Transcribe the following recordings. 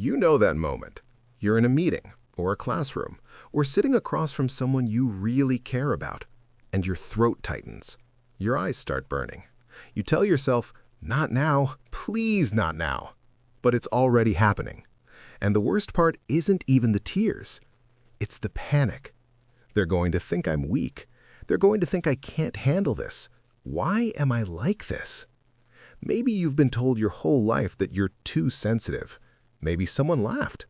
You know that moment. You're in a meeting, or a classroom, or sitting across from someone you really care about, and your throat tightens. Your eyes start burning. You tell yourself, not now, please not now. But it's already happening. And the worst part isn't even the tears. It's the panic. They're going to think I'm weak. They're going to think I can't handle this. Why am I like this? Maybe you've been told your whole life that you're too sensitive. Maybe someone laughed.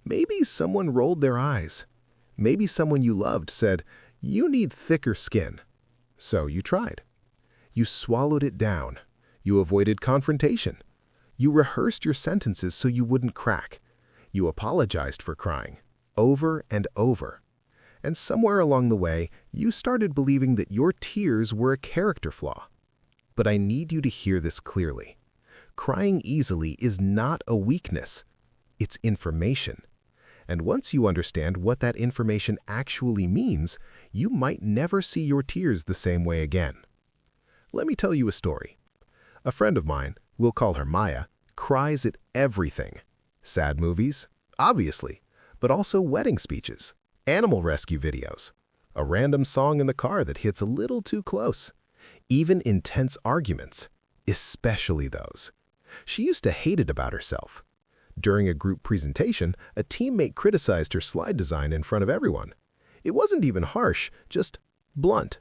Maybe someone rolled their eyes. Maybe someone you loved said, "You need thicker skin." So you tried. You swallowed it down. You avoided confrontation. You rehearsed your sentences so you wouldn't crack. You apologized for crying, over and over. And somewhere along the way, you started believing that your tears were a character flaw. But I need you to hear this clearly. Crying easily is not a weakness. It's information. And once you understand what that information actually means, you might never see your tears the same way again. Let me tell you a story. A friend of mine, we'll call her Maya, cries at everything. Sad movies, obviously, but also wedding speeches, animal rescue videos, a random song in the car that hits a little too close, even intense arguments, especially those. She used to hate it about herself. During a group presentation, a teammate criticized her slide design in front of everyone. It wasn't even harsh, just blunt.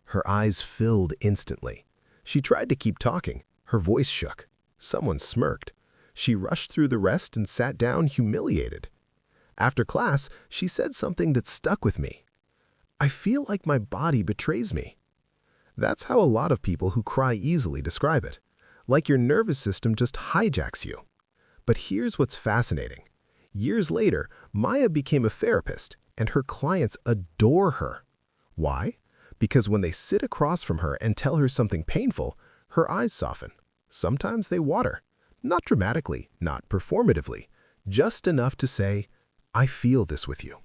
Her eyes filled instantly. She tried to keep talking. Her voice shook. Someone smirked. She rushed through the rest and sat down humiliated. After class, she said something that stuck with me. "I feel like my body betrays me." That's how a lot of people who cry easily describe it. Like your nervous system just hijacks you. But here's what's fascinating. Years later, Maya became a therapist, and her clients adore her. Why? Because when they sit across from her and tell her something painful, her eyes soften. Sometimes they water. Not dramatically, not performatively, just enough to say, "I feel this with you."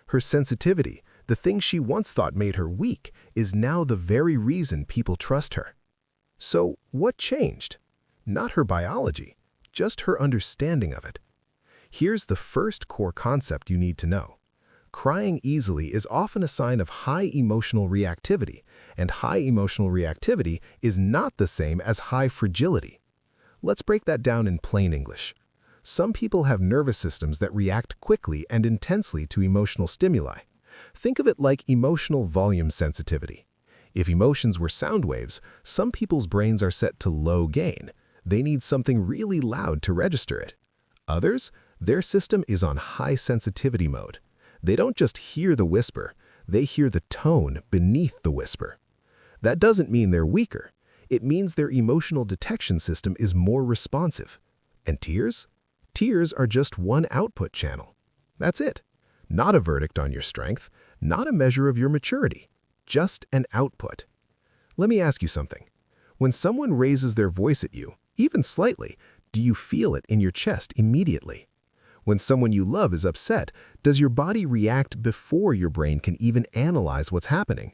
Her sensitivity, the thing she once thought made her weak, is now the very reason people trust her. So what changed? Not her biology, just her understanding of it. Here's the first core concept you need to know. Crying easily is often a sign of high emotional reactivity, and high emotional reactivity is not the same as high fragility. Let's break that down in plain English. Some people have nervous systems that react quickly and intensely to emotional stimuli. Think of it like emotional volume sensitivity. If emotions were sound waves, some people's brains are set to low gain. They need something really loud to register it. Others, their system is on high sensitivity mode. They don't just hear the whisper, they hear the tone beneath the whisper. That doesn't mean they're weaker. It means their emotional detection system is more responsive. And tears? Tears are just one output channel. That's it. Not a verdict on your strength, not a measure of your maturity, just an output. Let me ask you something. When someone raises their voice at you, even slightly, do you feel it in your chest immediately? When someone you love is upset, does your body react before your brain can even analyze what's happening?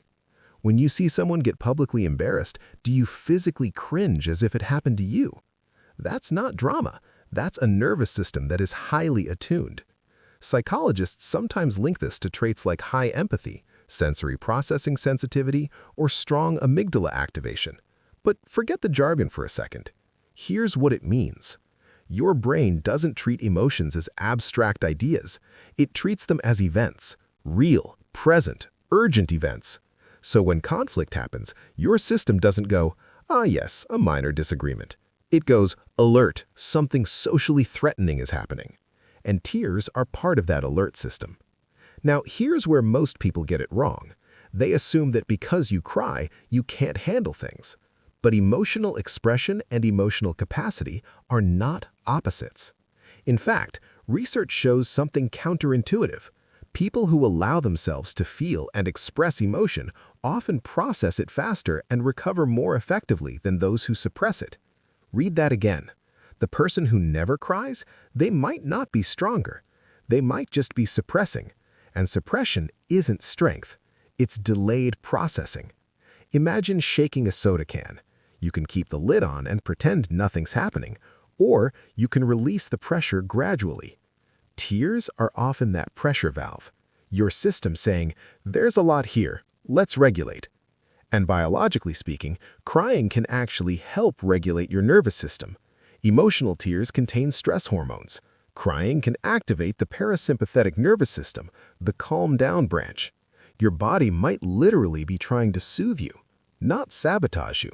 When you see someone get publicly embarrassed, do you physically cringe as if it happened to you? That's not drama. That's a nervous system that is highly attuned. Psychologists sometimes link this to traits like high empathy, sensory processing sensitivity, or strong amygdala activation. But forget the jargon for a second. Here's what it means. Your brain doesn't treat emotions as abstract ideas. It treats them as events, real, present, urgent events. So when conflict happens, your system doesn't go, "Ah yes, a minor disagreement." It goes, "Alert, something socially threatening is happening." And tears are part of that alert system. Now, here's where most people get it wrong. They assume that because you cry, you can't handle things. But emotional expression and emotional capacity are not opposites. In fact, research shows something counterintuitive. People who allow themselves to feel and express emotion often process it faster and recover more effectively than those who suppress it. Read that again. The person who never cries, they might not be stronger. They might just be suppressing. And suppression isn't strength. It's delayed processing. Imagine shaking a soda can. You can keep the lid on and pretend nothing's happening, Or you can release the pressure gradually. Tears are often that pressure valve. Your system saying, there's a lot here, let's regulate. And biologically speaking, crying can actually help regulate your nervous system. Emotional tears contain stress hormones. Crying can activate the parasympathetic nervous system, the calm down branch. Your body might literally be trying to soothe you, not sabotage you.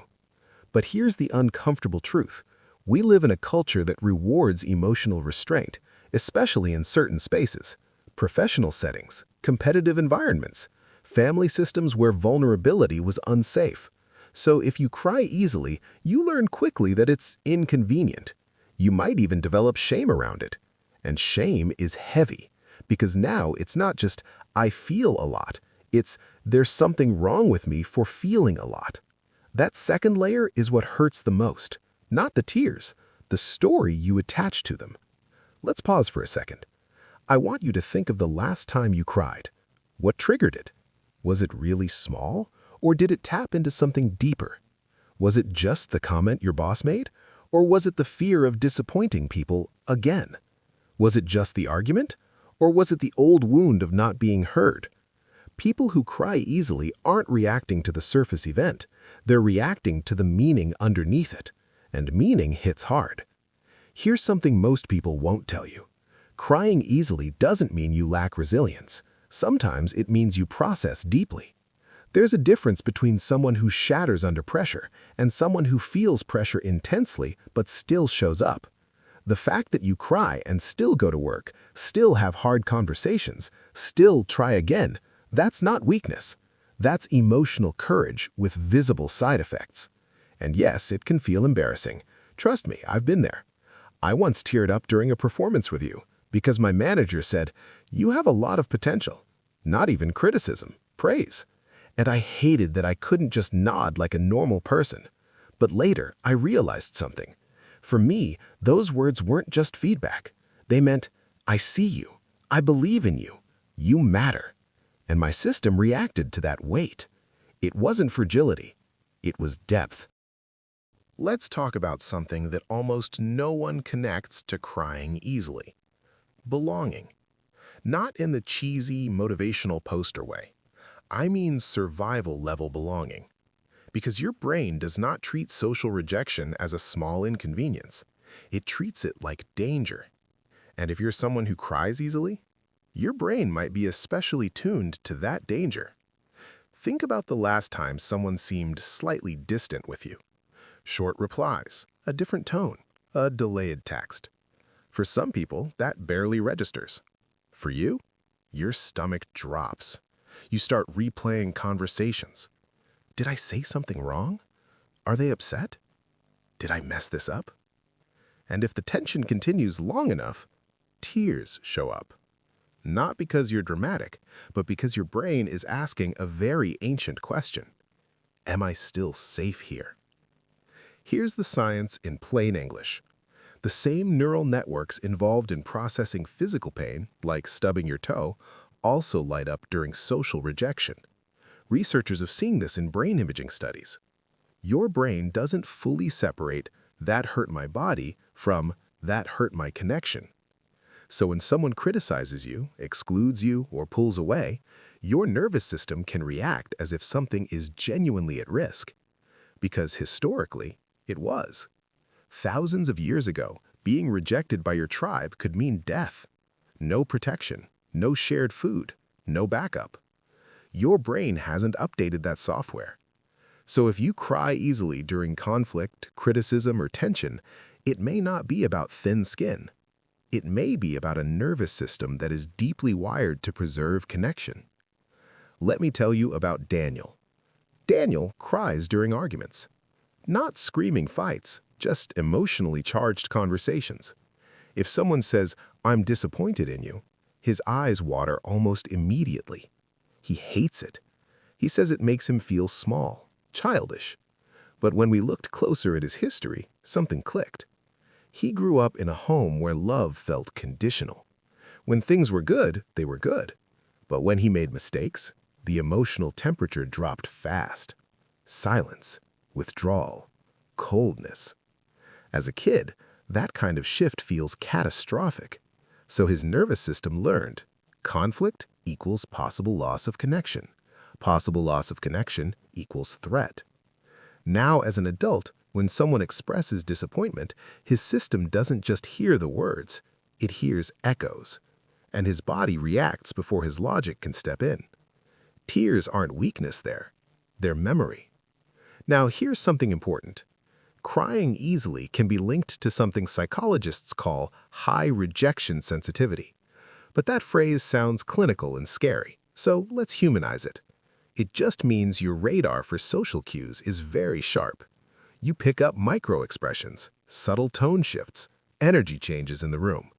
But here's the uncomfortable truth. We live in a culture that rewards emotional restraint, especially in certain spaces, professional settings, competitive environments, family systems where vulnerability was unsafe. So if you cry easily, you learn quickly that it's inconvenient. You might even develop shame around it. And shame is heavy, because now it's not just, I feel a lot. It's, there's something wrong with me for feeling a lot. That second layer is what hurts the most, not the tears, the story you attach to them. Let's pause for a second. I want you to think of the last time you cried. What triggered it? Was it really small, or did it tap into something deeper? Was it just the comment your boss made, or was it the fear of disappointing people again? Was it just the argument, or was it the old wound of not being heard? People who cry easily aren't reacting to the surface event. They're reacting to the meaning underneath it, and meaning hits hard. Here's something most people won't tell you. Crying easily doesn't mean you lack resilience. Sometimes it means you process deeply. There's a difference between someone who shatters under pressure and someone who feels pressure intensely but still shows up. The fact that you cry and still go to work, still have hard conversations, still try again, that's not weakness. That's emotional courage with visible side effects. And yes, it can feel embarrassing. Trust me, I've been there. I once teared up during a performance review because my manager said, "You have a lot of potential." Not even criticism, praise. And I hated that I couldn't just nod like a normal person. But later, I realized something. For me, those words weren't just feedback. They meant, I see you. I believe in you. You matter. And my system reacted to that weight. It wasn't fragility. It was depth. Let's talk about something that almost no one connects to crying easily. Belonging. Not in the cheesy, motivational poster way. I mean survival-level belonging. Because your brain does not treat social rejection as a small inconvenience. It treats it like danger. And if you're someone who cries easily, your brain might be especially tuned to that danger. Think about the last time someone seemed slightly distant with you. Short replies, a different tone, a delayed text. For some people, that barely registers. For you, your stomach drops. You start replaying conversations. Did I say something wrong? Are they upset? Did I mess this up? And if the tension continues long enough, tears show up. Not because you're dramatic, but because your brain is asking a very ancient question. Am I still safe here? Here's the science in plain English. The same neural networks involved in processing physical pain, like stubbing your toe, also light up during social rejection. Researchers have seen this in brain imaging studies. Your brain doesn't fully separate "that hurt my body" from "that hurt my connection." So when someone criticizes you, excludes you, or pulls away, your nervous system can react as if something is genuinely at risk. Because historically, it was. Thousands of years ago, being rejected by your tribe could mean death. No protection, no shared food, no backup. Your brain hasn't updated that software. So if you cry easily during conflict, criticism, or tension, it may not be about thin skin. It may be about a nervous system that is deeply wired to preserve connection. Let me tell you about Daniel. Daniel cries during arguments. Not screaming fights, just emotionally charged conversations. If someone says, "I'm disappointed in you," his eyes water almost immediately. He hates it. He says it makes him feel small, childish. But when we looked closer at his history, something clicked. He grew up in a home where love felt conditional. When things were good, they were good. But when he made mistakes, the emotional temperature dropped fast. Silence, withdrawal, coldness. As a kid, That kind of shift feels catastrophic. So his nervous system learned, conflict equals possible loss of connection. Possible loss of connection equals threat. Now, as an adult, when someone expresses disappointment, his system doesn't just hear the words, it hears echoes, and his body reacts before his logic can step in. Tears aren't weakness there, they're memory. Now, here's something important. Crying easily can be linked to something psychologists call high rejection sensitivity. But that phrase sounds clinical and scary, so let's humanize it. It just means your radar for social cues is very sharp. You pick up micro-expressions, subtle tone shifts, energy changes in the room.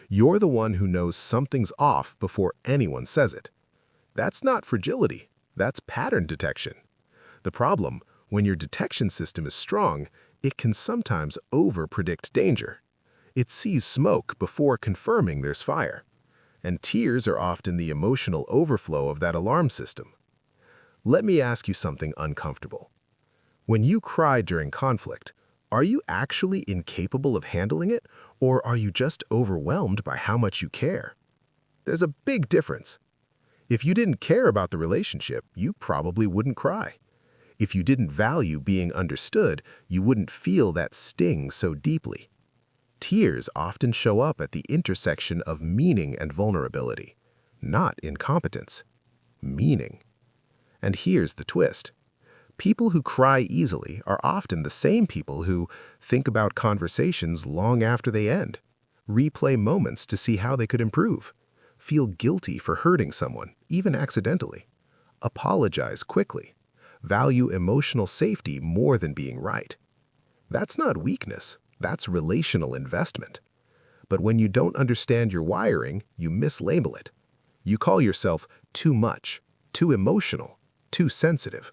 You're the one who knows something's off before anyone says it. That's not fragility, that's pattern detection. The problem, when your detection system is strong, it can sometimes over-predict danger. It sees smoke before confirming there's fire. And tears are often the emotional overflow of that alarm system. Let me ask you something uncomfortable. When you cry during conflict, are you actually incapable of handling it, or are you just overwhelmed by how much you care? There's a big difference. If you didn't care about the relationship, you probably wouldn't cry. If you didn't value being understood, you wouldn't feel that sting so deeply. Tears often show up at the intersection of meaning and vulnerability, not incompetence. Meaning. And here's the twist. People who cry easily are often the same people who think about conversations long after they end, replay moments to see how they could improve, feel guilty for hurting someone, even accidentally, apologize quickly, value emotional safety more than being right. That's not weakness, that's relational investment. But when you don't understand your wiring, you mislabel it. You call yourself too much, too emotional, too sensitive,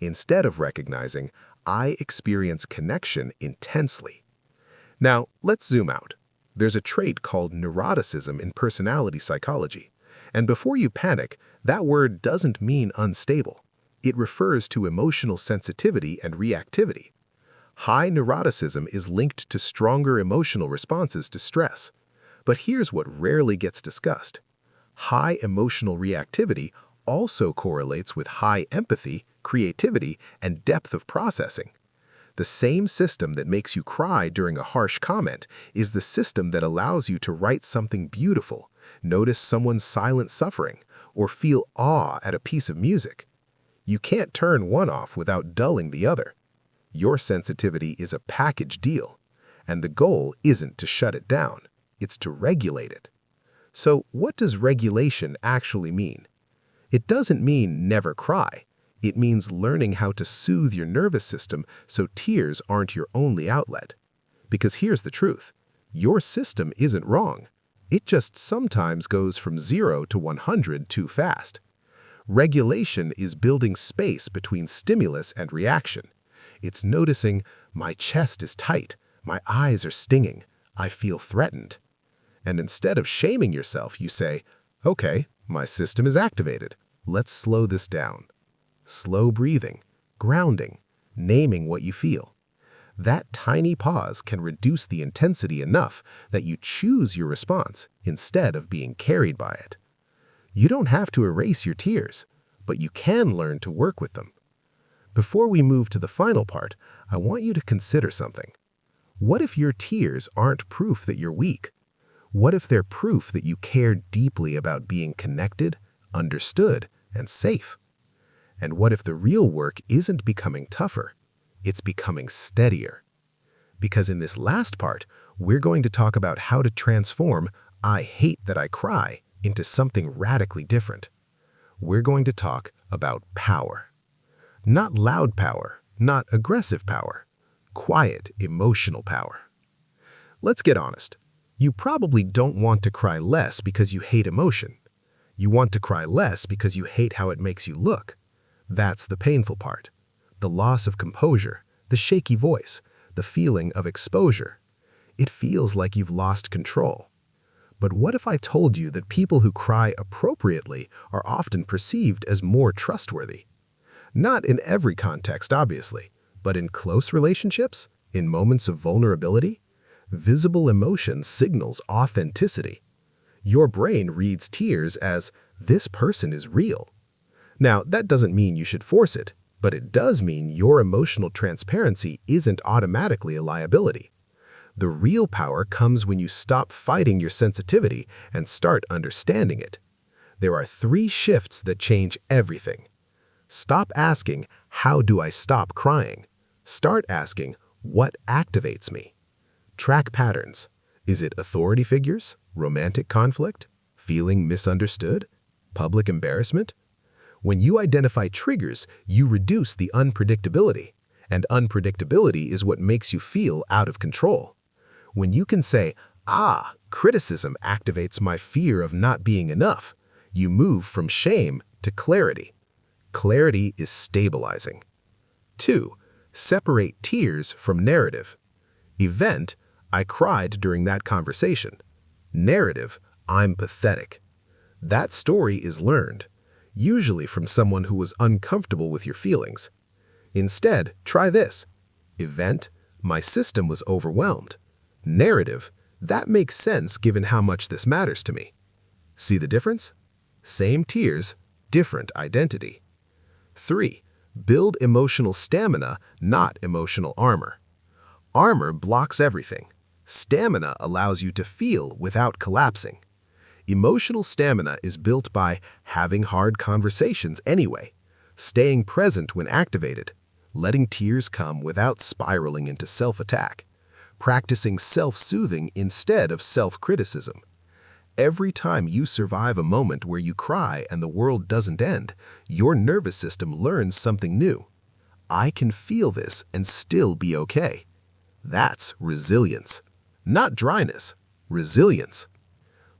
instead of recognizing, I experience connection intensely. Now, let's zoom out. There's a trait called neuroticism in personality psychology. And before you panic, that word doesn't mean unstable. It refers to emotional sensitivity and reactivity. High neuroticism is linked to stronger emotional responses to stress. But here's what rarely gets discussed. High emotional reactivity also correlates with high empathy, creativity, and depth of processing. The same system that makes you cry during a harsh comment is the system that allows you to write something beautiful, notice someone's silent suffering, or feel awe at a piece of music. You can't turn one off without dulling the other. Your sensitivity is a package deal, and the goal isn't to shut it down, it's to regulate it. So what does regulation actually mean? It doesn't mean never cry. It means learning how to soothe your nervous system so tears aren't your only outlet. Because here's the truth. Your system isn't wrong. It just sometimes goes from 0 to 100 too fast. Regulation is building space between stimulus and reaction. It's noticing, my chest is tight, my eyes are stinging, I feel threatened. And instead of shaming yourself, you say, okay, my system is activated. Let's slow this down. Slow breathing, grounding, naming what you feel. That tiny pause can reduce the intensity enough that you choose your response instead of being carried by it. You don't have to erase your tears, but you can learn to work with them. Before we move to the final part, I want you to consider something. What if your tears aren't proof that you're weak? What if they're proof that you care deeply about being connected, understood, and safe? And what if the real work isn't becoming tougher, it's becoming steadier? Because in this last part, we're going to talk about how to transform "I hate that I cry" into something radically different. We're going to talk about power. Not loud power, not aggressive power, quiet emotional power. Let's get honest. You probably don't want to cry less because you hate emotion. You want to cry less because you hate how it makes you look. That's the painful part. The loss of composure, the shaky voice, the feeling of exposure. It feels like you've lost control. But what if I told you that people who cry appropriately are often perceived as more trustworthy? Not in every context, obviously, but in close relationships, in moments of vulnerability, Visible emotion signals authenticity. Your brain reads tears as, "This person is real." Now, that doesn't mean you should force it, but it does mean your emotional transparency isn't automatically a liability. The real power comes when you stop fighting your sensitivity and start understanding it. There are 3 shifts that change everything. Stop asking, "How do I stop crying?" Start asking, "What activates me?" Track patterns. Is it authority figures, romantic conflict, feeling misunderstood, public embarrassment? When you identify triggers, you reduce the unpredictability, and unpredictability is what makes you feel out of control. When you can say, criticism activates my fear of not being enough, you move from shame to clarity. Clarity is stabilizing. 2. Separate tears from narrative. Event, "I cried during that conversation." Narrative, "I'm pathetic." That story is learned, usually from someone who was uncomfortable with your feelings. Instead, try this. Event, "My system was overwhelmed." Narrative, "That makes sense given how much this matters to me." See the difference? Same tears, different identity. 3. Build emotional stamina, not emotional armor. Armor blocks everything. Stamina allows you to feel without collapsing. Emotional stamina is built by having hard conversations anyway, staying present when activated, letting tears come without spiraling into self-attack, practicing self-soothing instead of self-criticism. Every time you survive a moment where you cry and the world doesn't end, your nervous system learns something new. I can feel this and still be okay. That's resilience. Not dryness, resilience.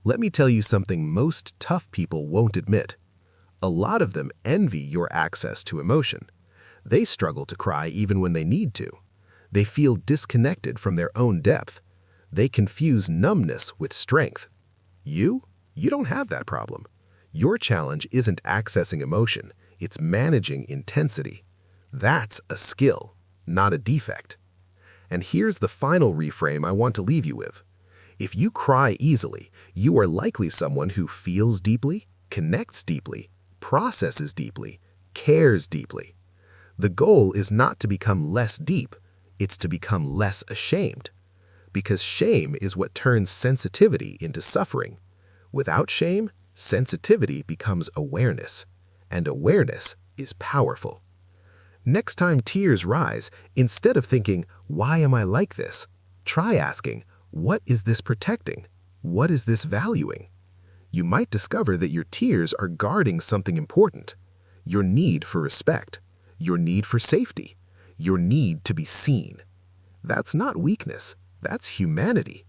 Let me tell you something most tough people won't admit. A lot of them envy your access to emotion. They struggle to cry even when they need to. They feel disconnected from their own depth. They confuse numbness with strength. You don't have that problem. Your challenge isn't accessing emotion, it's managing intensity. That's a skill, not a defect. And here's the final reframe I want to leave you with. If you cry easily, you are likely someone who feels deeply, connects deeply, processes deeply, cares deeply. The goal is not to become less deep, it's to become less ashamed. Because shame is what turns sensitivity into suffering. Without shame, sensitivity becomes awareness, and awareness is powerful. Next time tears rise, instead of thinking, "Why am I like this?" try asking, "What is this protecting? What is this valuing?" You might discover that your tears are guarding something important. Your need for respect, your need for safety, your need to be seen. That's not weakness, that's humanity.